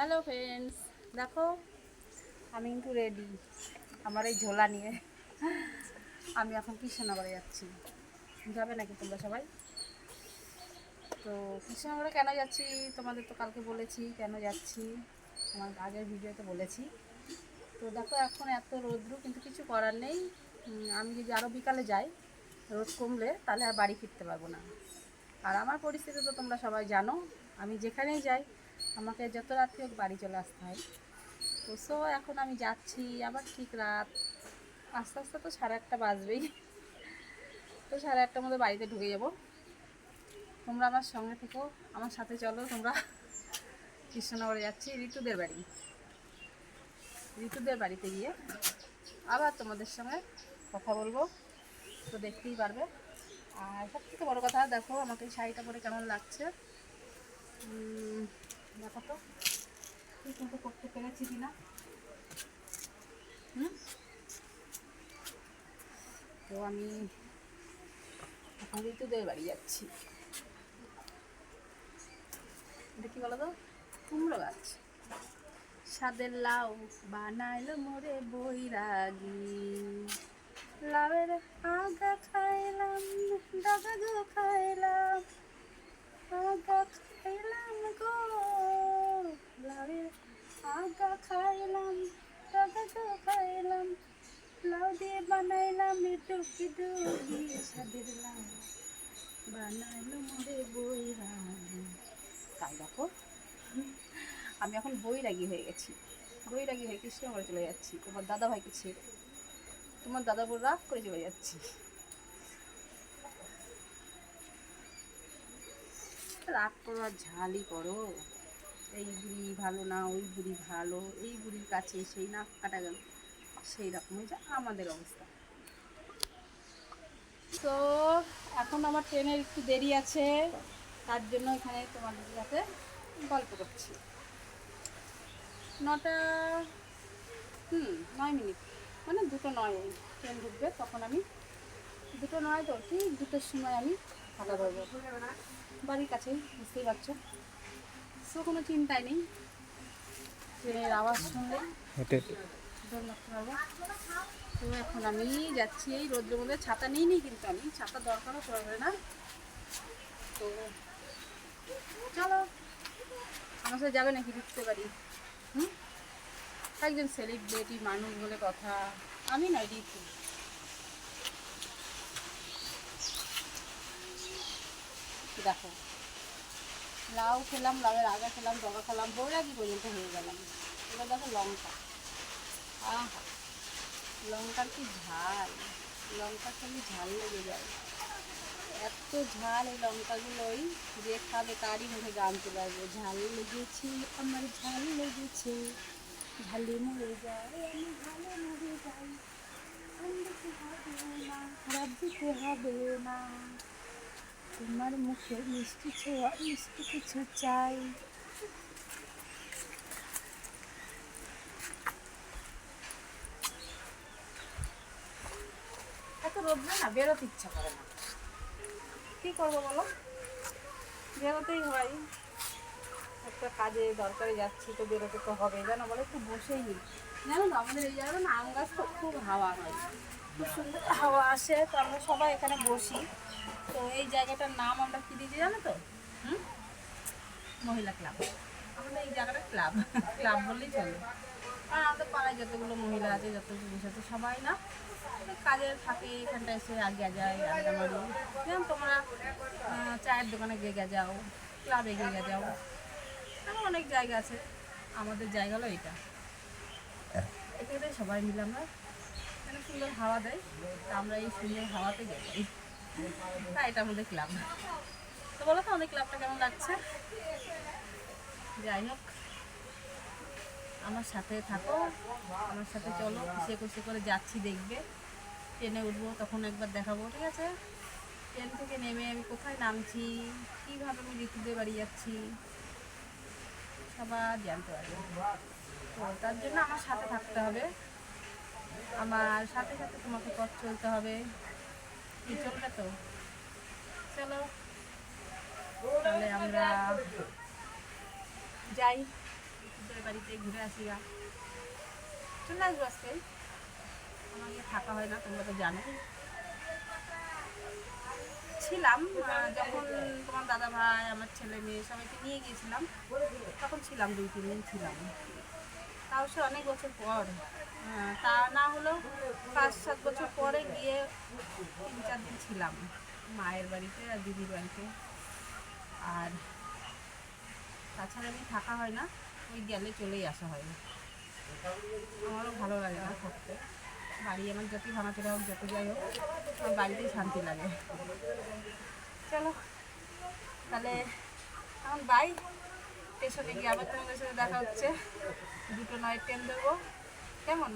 Hello friends, দেখো আমি কিন্তু রেডি আমার এই ঝোলা নিয়ে। আমি এখন কৃষ্ণনগরে যাচ্ছি। যাবে নাকি তোমরা সবাই? তো কৃষ্ণনগরে কেন যাচ্ছি তোমাদের তো কালকে বলেছি কেন যাচ্ছি, আমার আগের ভিডিওতে বলেছি। তো দেখো এখন এত রোদ্রু, কিন্তু কিছু করার নেই। আমি যদি আরও বিকালে যাই, রোদ কমলে, তাহলে আর বাড়ি ফিরতে পারবো না। আর আমার পরিস্থিতি তো তোমরা সবাই জানো, আমি যেখানেই যাই আমাকে যত রাত্রি হোক বাড়ি চলে আসতে হয়। তো এখন আমি যাচ্ছি, আবার ঠিক রাত আস্তে আস্তে তো 1:30 বাজবেই। তো 1:30টার মধ্যে বাড়িতে ঢুকে যাব। তোমরা আমার সঙ্গে থেকো, আমার সাথে চলো তোমরা। কৃষ্ণনগরে যাচ্ছি ঋতুদের বাড়িতে গিয়ে আবার তোমাদের সঙ্গে কথা বলবো, তো দেখতেই পারবে। আর সব থেকে বড়ো কথা, দেখো আমাকে এই শাড়িটা পরে কেমন লাগছে। দেখো তো ঠিক মতো করতে পেরেছি কিনা। তো আমি এখন ঋতুদের বাড়ি যাচ্ছি। এটা কি বলো তো, কুমড়ো গাছ। সাদের লাউ বানাইলো মোরে বৈরাগী, লাউয়ের আগা খাইলাম, ডাগা গো খাইলাম, আগা খাইলাম গো, লাউয়ের আগা খাইলাম, ডাগা গো খাইলাম, লাউ দিয়ে বানাইলাম ডুকি ডুকি, সাদের লাউ বানাইলো মোরে বৈরাগী। তাই দেখো আমি এখন বৈরাগী হয়ে গেছি, বৈরাগী হয়ে কৃষ্ণনগরে চলে যাচ্ছি তোমার দাদা ভাইকে ছেড়ে। তোমার দাদা বউ রাগ করে চলে যাচ্ছি। রাগ করো আর ঝালই করো, এই বুড়ি ভালো না, ওই বুড়ি ভালো, এই বুড়ির কাছে সেই নাক কাটা গেল, সেই রকম হয়ে যায় আমাদের অবস্থা। তো এখন আমার ট্রেনের একটু দেরি আছে, তার জন্য এখানে তোমাদের সাথে গল্প করছি। 9টা 9 মিনিট, মানে 2:09 ট্রেন ঢুকবে, তখন আমি 2:09 তো ঠিক 2টোর সময় আমি ফাঁকা ধরবো, বাড়ির কাছেই, বুঝতেই পারছো। সো কোনো চিন্তাই নেই, ট্রেনের আওয়াজ শুনলে ধরে রাখতে পারবো। তো এখন আমি যাচ্ছি এই রোদ্রের মধ্যে, ছাতা নিই কিন্তু আমি ছাতা দরকারও পড়বে না। তো চলো আমার সাথে যাবে নাকি ঢুকতে পারি? একজন সেলিব্রিটি মানুষ বলে কথা, আমি নয় ঋতু। দেখো লাউ খেলাম, লাউয়ের আগা খেলাম, ডগা খেলাম, বৈরাগী পর্যন্ত হয়ে গেলাম। এবার দেখো লঙ্কা, আহা লঙ্কার কি ঝাল, লঙ্কা খেলে ঝাল লেগে যায়, এত ঝাল এই লঙ্কাগুলোই, যে খাবে তারই মুখে গান চলে আসবে, ঝাল লেগেছে আমার ঝাল লেগেছে, ঝালে মরে যায় আমি ঝালে মরে যাই, দিতে হবে না, খারাপ দিতে হবে না, তোমার মুখে মিষ্টি ছোঁয়া মিষ্টি কিছু চাই। এত রোদ্রে না বেরোতে ইচ্ছা করে না, কী করবো বলো, বেরোতেই হয়। একটা কাজে দরকারে যাচ্ছি তো বেরোতে তো হবে, জানো বলো, একটু বসেই নিই। জানো তো আমাদের এই জায়গাটা না আম গাছ, তো খুব হাওয়া হয়, খুব সুন্দর হাওয়া আসে, তো আমরা সবাই এখানে বসি। তো এই জায়গাটার নাম আমরা কী দিয়েছি জানো তো? মহিলা ক্লাব। আমাদের এই জায়গাটা ক্লাব, ক্লাব বললেই চলে। আর আমাদের পাড়ায় যতগুলো মহিলা আছে, যত পুরুষ আছে, সবাই না কাজের ফাঁকে এখানটা এসে আগে যায়, আড্ডা মারি। যেমন তোমরা চায়ের দোকানে গেগে যাও, ক্লাবে গেগে যাও, আরও অনেক জায়গা আছে। আমাদের জায়গা হলো এটা, এখানে সবাই মিলে আমরা এখানে সুন্দর হাওয়া দেয়, তা আমরা এই সুন্দর হাওয়াতে যাই, তাই এটা আমাদের ক্লাব। তো বলো তো আমাদের ক্লাবটা কেমন লাগছে? যাই হোক, আমার সাথে থাকো, আমার সাথে চলো, কিসে কুসে করে যাচ্ছি দেখবে। ট্রেনে উঠবো তখন একবার দেখাবো, ঠিক আছে? ট্রেন থেকে নেমে আমি কোথায় নামছি, কীভাবে আমি ঋতুদের বাড়ি যাচ্ছি, সবার জানতে পারবে। তো তার জন্য আমার সাথে থাকতে হবে, আমার সাথে সাথে তোমাকে পথ চলতে হবে। কি চলবে তো? চলো তাহলে আমরা যাই, তোদের বাড়িতে ঘুরে আসি গা, চলে আসবো আজকে। আমাকে থাকা হয় না, তোমরা তো জানো। ছিলাম যখন তোমার দাদা ভাই আমার ছেলে মেয়ে সবাইকে নিয়ে গিয়েছিলাম, তখন ছিলাম 2-3 দিন ছিলাম। তাও সে অনেক বছর পর, তা না হলেও 5-7 বছর পরে গিয়ে 3-4 দিন ছিলাম মায়ের বাড়িতে আর দিদির বাড়িতে। আর তাছাড়া আমি থাকা হয় না, ওই গেলে চলেই আসা হয়। আমারও ভালো লাগে না থাকতে, বাড়ি আমার যতই ভাঙাচোরা হোক, যত যাই হোক, আমার বাড়িতেই শান্তি লাগে। চলো তাহলে এখন বাই, স্টেশনে গিয়ে আবার তোমাদের সাথে দেখা হচ্ছে। 2:09 ট্রেন ধরবো, কেমন?